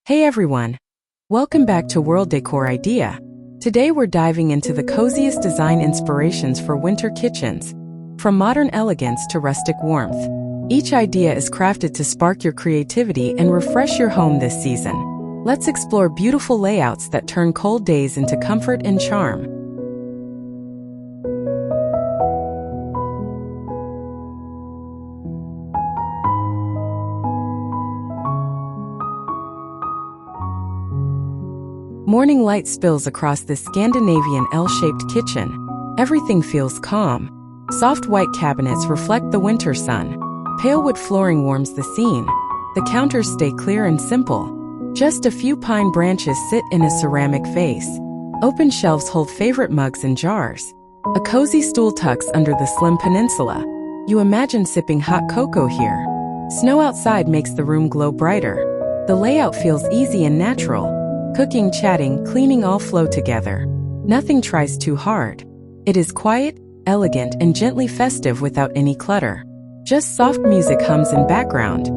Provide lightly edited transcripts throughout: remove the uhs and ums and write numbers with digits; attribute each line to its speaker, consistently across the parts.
Speaker 1: Hey everyone! Welcome back to World Decor Idea. Today we're diving into the coziest design inspirations for winter kitchens, from modern elegance to rustic warmth. Each idea is crafted to spark your creativity and refresh your home this season. Let's explore beautiful layouts that turn cold days into comfort and charm. Morning light spills across this Scandinavian L-shaped kitchen. Everything feels calm. Soft white cabinets reflect the winter sun. Pale wood flooring warms the scene. The counters stay clear and simple. Just a few pine branches sit in a ceramic vase. Open shelves hold favorite mugs and jars. A cozy stool tucks under the slim peninsula. You imagine sipping hot cocoa here. Snow outside makes the room glow brighter. The layout feels easy and natural. Cooking, chatting, cleaning all flow together. Nothing tries too hard. It is quiet, elegant, and gently festive without any clutter. Just soft music hums in background.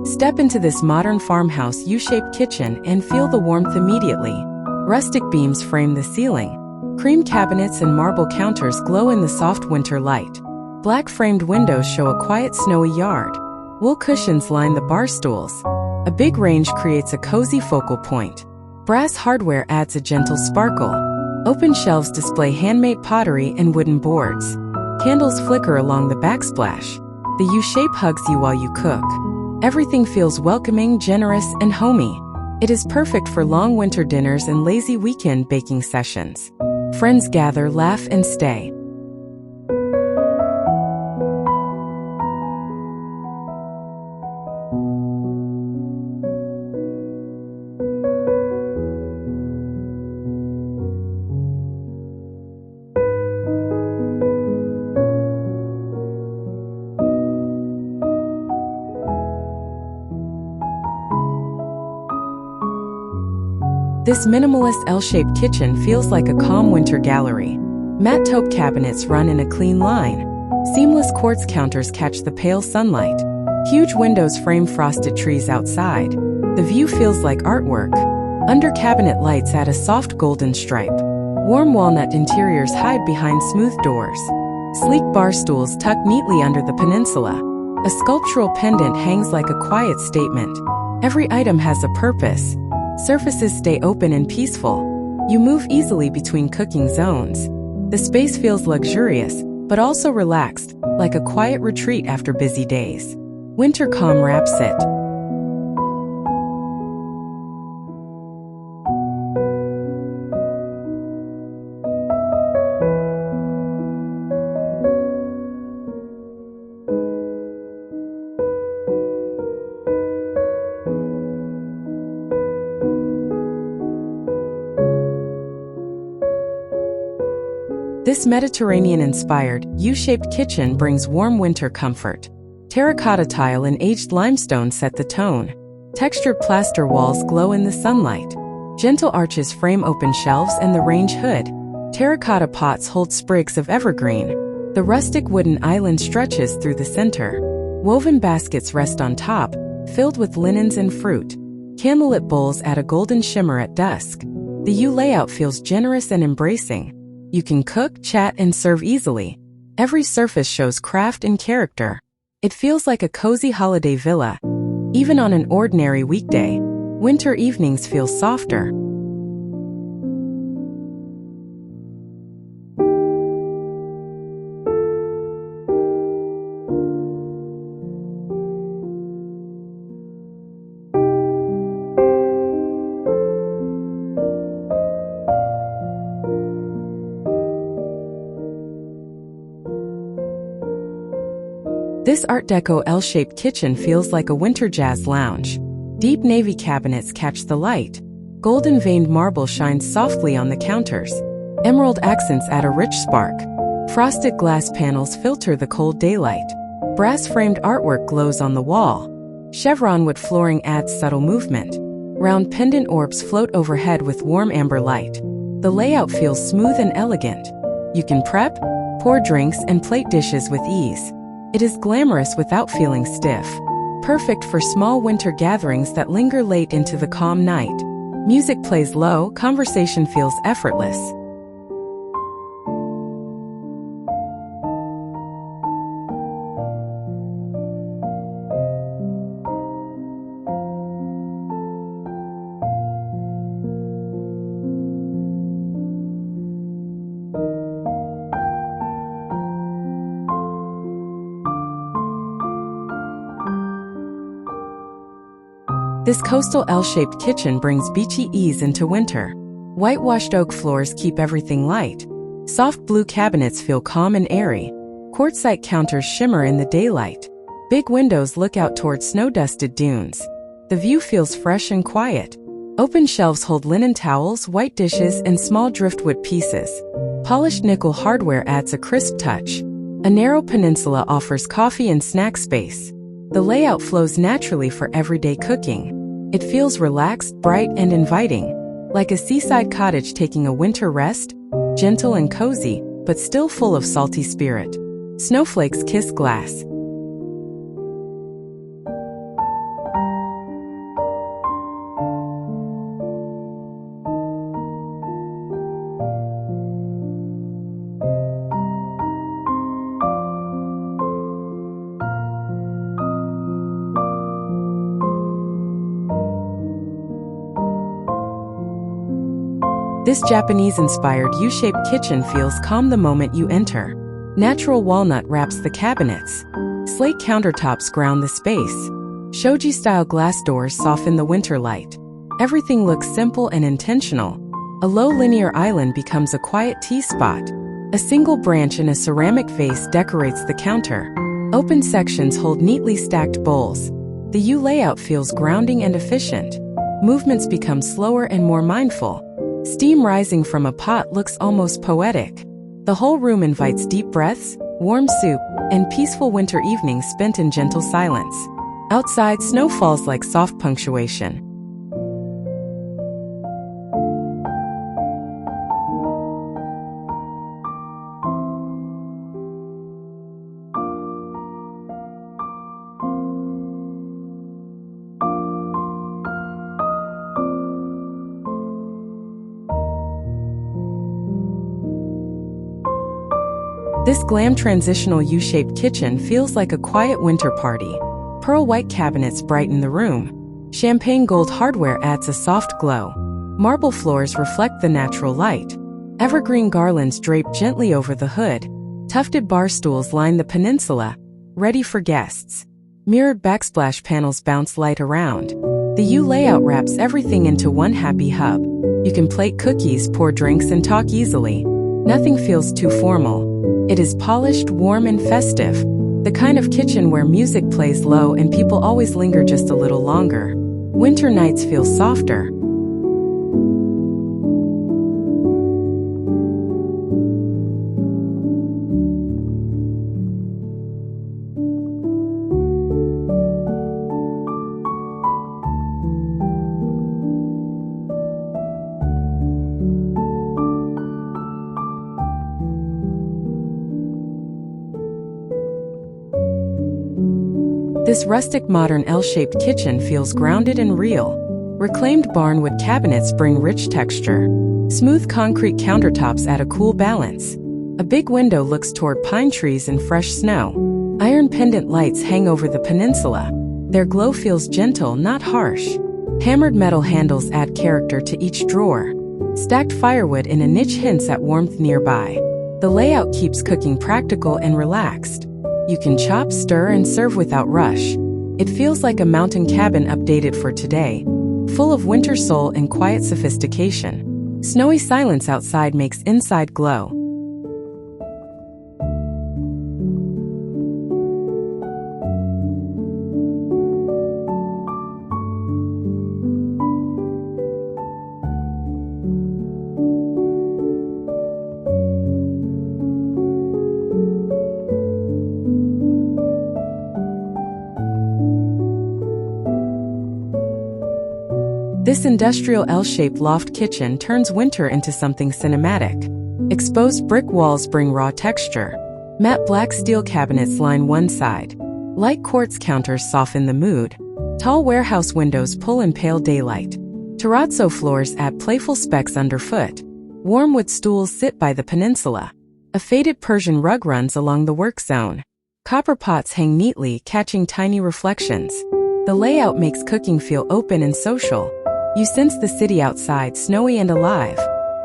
Speaker 1: Step into this modern farmhouse U-shaped kitchen and feel the warmth immediately. Rustic beams frame the ceiling. Cream cabinets and marble counters glow in the soft winter light. Black framed windows show a quiet snowy yard. Wool cushions line the bar stools. A big range creates a cozy focal point. Brass hardware adds a gentle sparkle. Open shelves display handmade pottery and wooden boards. Candles flicker along the backsplash. The U-shape hugs you while you cook. Everything feels welcoming, generous, and homey. It is perfect for long winter dinners and lazy weekend baking sessions. Friends gather, laugh, and stay. This minimalist L-shaped kitchen feels like a calm winter gallery. Matte taupe cabinets run in a clean line. Seamless quartz counters catch the pale sunlight. Huge windows frame frosted trees outside. The view feels like artwork. Under cabinet lights add a soft golden stripe. Warm walnut interiors hide behind smooth doors. Sleek bar stools tuck neatly under the peninsula. A sculptural pendant hangs like a quiet statement. Every item has a purpose. Surfaces stay open and peaceful. You move easily between cooking zones. The space feels luxurious, but also relaxed, like a quiet retreat after busy days. Winter calm wraps it. This Mediterranean-inspired, U-shaped kitchen brings warm winter comfort. Terracotta tile and aged limestone set the tone. Textured plaster walls glow in the sunlight. Gentle arches frame open shelves and the range hood. Terracotta pots hold sprigs of evergreen. The rustic wooden island stretches through the center. Woven baskets rest on top, filled with linens and fruit. Candlelit bowls add a golden shimmer at dusk. The U layout feels generous and embracing. You can cook, chat, and serve easily. Every surface shows craft and character. It feels like a cozy holiday villa. Even on an ordinary weekday, winter evenings feel softer. This Art Deco L-shaped kitchen feels like a winter jazz lounge. Deep navy cabinets catch the light. Golden veined marble shines softly on the counters. Emerald accents add a rich spark. Frosted glass panels filter the cold daylight. Brass-framed artwork glows on the wall. Chevron wood flooring adds subtle movement. Round pendant orbs float overhead with warm amber light. The layout feels smooth and elegant. You can prep, pour drinks, and plate dishes with ease. It is glamorous without feeling stiff. Perfect for small winter gatherings that linger late into the calm night. Music plays low, conversation feels effortless. This coastal L-shaped kitchen brings beachy ease into winter. Whitewashed oak floors keep everything light. Soft blue cabinets feel calm and airy. Quartzite counters shimmer in the daylight. Big windows look out toward snow-dusted dunes. The view feels fresh and quiet. Open shelves hold linen towels, white dishes, and small driftwood pieces. Polished nickel hardware adds a crisp touch. A narrow peninsula offers coffee and snack space. The layout flows naturally for everyday cooking. It feels relaxed, bright, and inviting, like a seaside cottage taking a winter rest, gentle and cozy, but still full of salty spirit. Snowflakes kiss glass. This Japanese-inspired U-shaped kitchen feels calm the moment you enter. Natural walnut wraps the cabinets. Slate countertops ground the space. Shoji-style glass doors soften the winter light. Everything looks simple and intentional. A low linear island becomes a quiet tea spot. A single branch in a ceramic vase decorates the counter. Open sections hold neatly stacked bowls. The U layout feels grounding and efficient. Movements become slower and more mindful. Steam rising from a pot looks almost poetic. The whole room invites deep breaths, warm soup, and peaceful winter evenings spent in gentle silence. Outside, snow falls like soft punctuation. This glam transitional U-shaped kitchen feels like a quiet winter party. Pearl white cabinets brighten the room. Champagne gold hardware adds a soft glow. Marble floors reflect the natural light. Evergreen garlands drape gently over the hood. Tufted bar stools line the peninsula, ready for guests. Mirrored backsplash panels bounce light around. The U layout wraps everything into one happy hub. You can plate cookies, pour drinks, and talk easily. Nothing feels too formal. It is polished, warm, and festive. The kind of kitchen where music plays low and people always linger just a little longer. Winter nights feel softer. This rustic modern L-shaped kitchen feels grounded and real. Reclaimed barnwood cabinets bring rich texture. Smooth concrete countertops add a cool balance. A big window looks toward pine trees and fresh snow. Iron pendant lights hang over the peninsula. Their glow feels gentle, not harsh. Hammered metal handles add character to each drawer. Stacked firewood in a niche hints at warmth nearby. The layout keeps cooking practical and relaxed. You can chop, stir, and serve without rush. It feels like a mountain cabin updated for today, full of winter soul and quiet sophistication. Snowy silence outside makes inside glow. This industrial L-shaped loft kitchen turns winter into something cinematic. Exposed brick walls bring raw texture. Matte black steel cabinets line one side. Light quartz counters soften the mood. Tall warehouse windows pull in pale daylight. Terrazzo floors add playful specks underfoot. Warm wood stools sit by the peninsula. A faded Persian rug runs along the work zone. Copper pots hang neatly, catching tiny reflections. The layout makes cooking feel open and social. You sense the city outside, snowy and alive.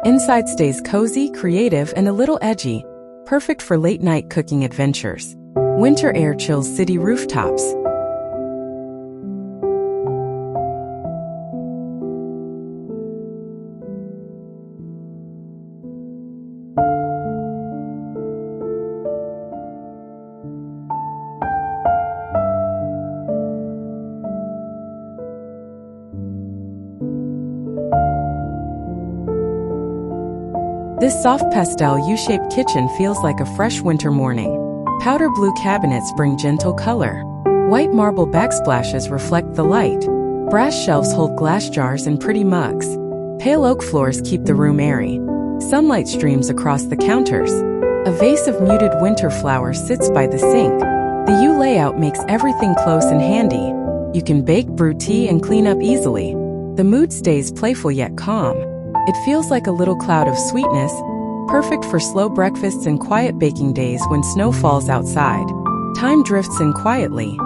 Speaker 1: Inside stays cozy, creative, and a little edgy, perfect for late-night cooking adventures. Winter air chills city rooftops. This soft pastel U-shaped kitchen feels like a fresh winter morning. Powder blue cabinets bring gentle color. White marble backsplashes reflect the light. Brass shelves hold glass jars and pretty mugs. Pale oak floors keep the room airy. Sunlight streams across the counters. A vase of muted winter flowers sits by the sink. The U layout makes everything close and handy. You can bake, brew tea, and clean up easily. The mood stays playful yet calm. It feels like a little cloud of sweetness, perfect for slow breakfasts and quiet baking days when snow falls outside. Time drifts in quietly.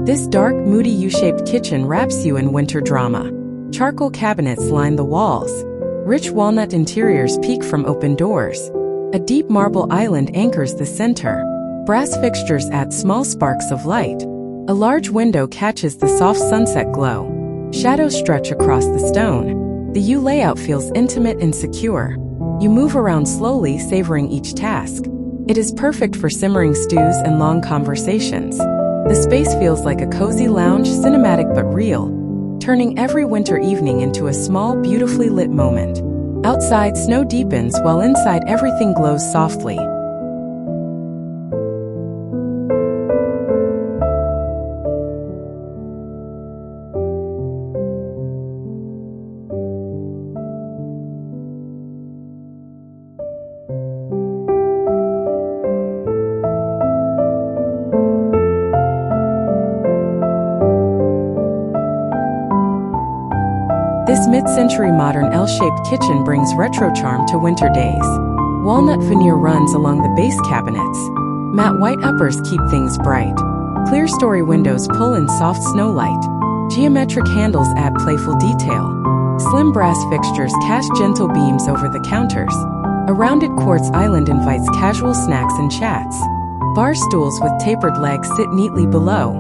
Speaker 1: This dark, moody U-shaped kitchen wraps you in winter drama. Charcoal cabinets line the walls. Rich walnut interiors peek from open doors. A deep marble island anchors the center. Brass fixtures add small sparks of light. A large window catches the soft sunset glow. Shadows stretch across the stone. The U layout feels intimate and secure. You move around slowly, savoring each task. It is perfect for simmering stews and long conversations. The space feels like a cozy lounge, cinematic but real, turning every winter evening into a small, beautifully lit moment. Outside, snow deepens, while inside everything glows softly. This mid-century modern L-shaped kitchen brings retro charm to winter days. Walnut veneer runs along the base cabinets. Matte white uppers keep things bright. Clear story windows pull in soft snow light. Geometric handles add playful detail. Slim brass fixtures cast gentle beams over the counters. A rounded quartz island invites casual snacks and chats. Bar stools with tapered legs sit neatly below.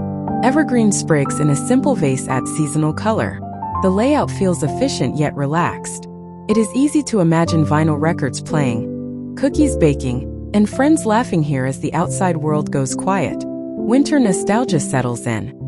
Speaker 1: Evergreen sprigs in a simple vase add seasonal color. The layout feels efficient yet relaxed. It is easy to imagine vinyl records playing, cookies baking, and friends laughing here as the outside world goes quiet. Winter nostalgia settles in.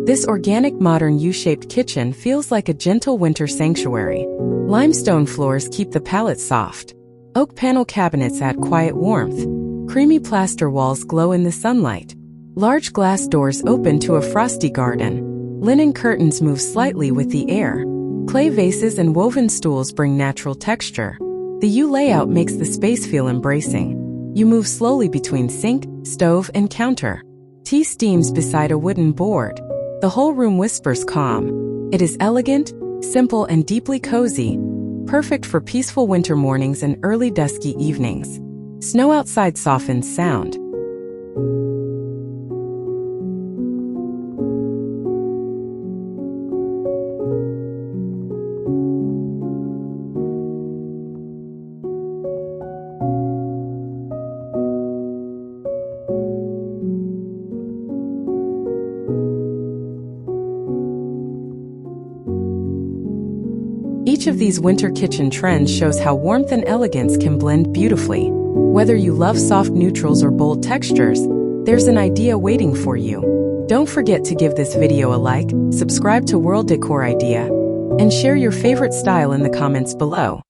Speaker 1: This organic modern U-shaped kitchen feels like a gentle winter sanctuary. Limestone floors keep the palate soft. Oak panel cabinets add quiet warmth. Creamy plaster walls glow in the sunlight. Large glass doors open to a frosty garden. Linen curtains move slightly with the air. Clay vases and woven stools bring natural texture. The U layout makes the space feel embracing. You move slowly between sink, stove, and counter. Tea steams beside a wooden board. The whole room whispers calm. It is elegant, simple, and deeply cozy, perfect for peaceful winter mornings and early dusky evenings. Snow outside softens sound. Each of these winter kitchen trends shows how warmth and elegance can blend beautifully. Whether you love soft neutrals or bold textures, there's an idea waiting for you. Don't forget to give this video a like, subscribe to World Decor Idea, and share your favorite style in the comments below.